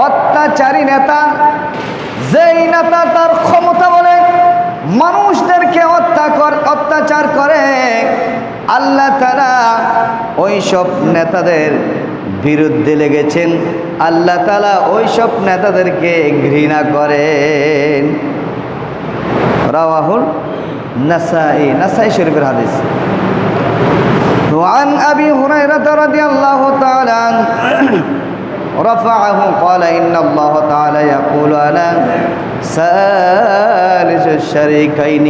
অত্যাচারী নেতা, যেই নেতা তার ক্ষমতা বলে মানুষদেরকে অত্যাচার করে, আল্লাহ তাআলা ওই সব নেতাদের বিরুদ্ধে লেগেছেন। আল্লাহ তাআলা ওই সব নেতাদেরকে ঘৃণা করেন। রাওয়াহুল নাসাই, নাসাই শরীফের হাদিস। وعن أبي هريرة رضي الله تعالى عنه رفعه قال إن الله تعالى يقول أنا ثالث الشريكين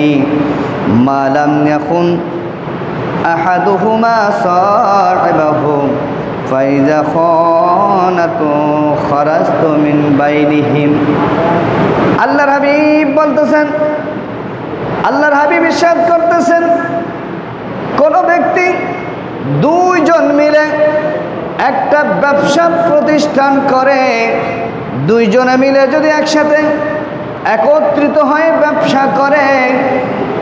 ما لم يكن أحدهما صاحبه فإذا خانته خرجت من بينهم। আল্লাহর হাবিব বলতেছেন, আল্লাহর হাবিব ইরশাদ করতেছেন, কোন ব্যক্তি দুইজন মিলে একটা ব্যবসা প্রতিষ্ঠান করে, দুইজনে মিলে যদি একসাথে একত্রিত হয়ে ব্যবসা করে,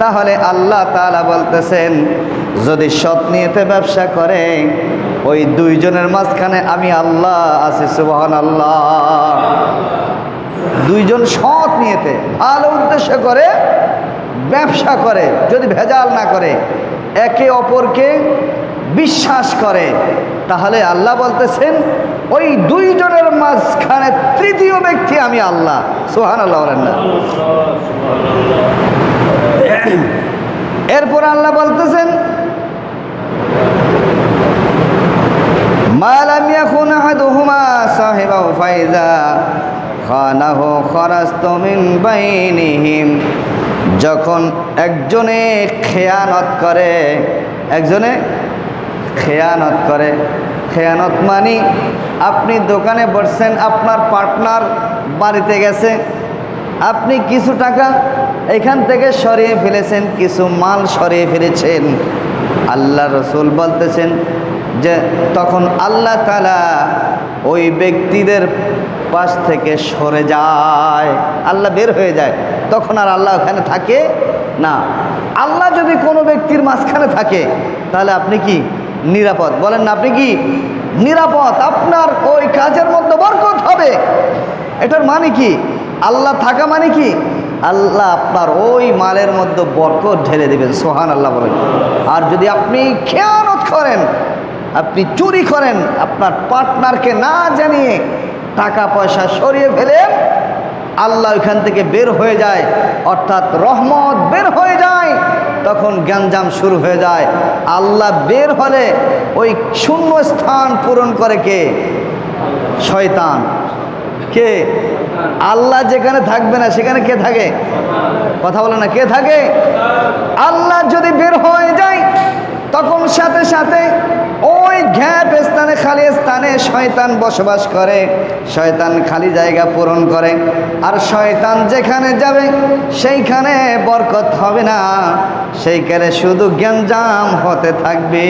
তাহলে আল্লাহ তাআলা বলতেছেন যদি সৎ নিয়তে ব্যবসা করে, ওই দুইজনের মাঝখানে আমি আল্লাহ আছি। সুবহানাল্লাহ। দুইজন সৎ নিয়তে ভালো উদ্দেশ্য করে ব্যবসা করে, যদি ভেজাল না করে, একে অপরকে বিশ্বাস করে, তাহলে আল্লাহ বলতেছেন ওই দুইজনের মাঝখানে তৃতীয় ব্যক্তি আমি আল্লাহ। সুবহানাল্লাহ বলেন না। এরপর আল্লাহ বলতেছেন মা লাম ইয়াকুন আহাদুহুমা সাহিবাহু ফাইযা খানাহু খারাজতু মিন বাইনিহিম। যখন একজনে খেয়ানত করে, একজনে খেয়ানত করে, খেয়ানত মানে আপনি দোকানে বসছেন, আপনার পার্টনার বাড়িতে গেছে, আপনি কিছু টাকা এখান থেকে সরিয়ে ফেলেছেন, কিছু মাল সরিয়ে ফেলেছেন। আল্লাহ রসুল বলতেছেন যে তখন আল্লাহ তাআলা ওই ব্যক্তিদের পাশ থেকে সরে যায়, আল্লাহ বের হয়ে যায়, তখন আর আল্লাহ ওখানে থাকে না। আল্লাহ যদি কোনো ব্যক্তির মাঝখানে থাকে তাহলে আপনি কি নিরাপদ? বলেন না, আপনি কি নিরাপদ? আপনার ওই কাজের মধ্যে বরকত হবে। এটার মানে কি? আল্লাহ থাকা মানে কি? আল্লাহ আপনার ওই মালের মধ্যে বরকত ঢেলে দেবেন। সুবহানাল্লাহ বলেন। আর যদি আপনি খেয়ানত করেন, আপনি চুরি করেন, আপনার পার্টনারকে না জানিয়ে টাকা পয়সা সরিয়ে ফেলেন, আল্লাহ ওইখান থেকে বের হয়ে যায়, অর্থাৎ রহমত বের হয়ে যায়, তখন গ্যাঞ্জাম শুরু হয়ে যায়। আল্লাহ বের হলে ওই শূন্য স্থান পূরণ করে কে? শয়তান। কে? আল্লাহ যেখানে থাকবে না সেখানে কে থাকে? কথা বলে না, কে থাকে? আল্লাহ যদি বের হয়ে যায় তখন সাথে সাথে ওই গ্যাপ স্থানে, খালি স্থানে শয়তান বসবাস করে, শয়তান খালি জায়গা পূরণ করে। আর শয়তান যেখানে যাবে সেইখানে বরকত হবে না, সেইখানে শুধু গ্যাঞ্জাম হতে থাকবে।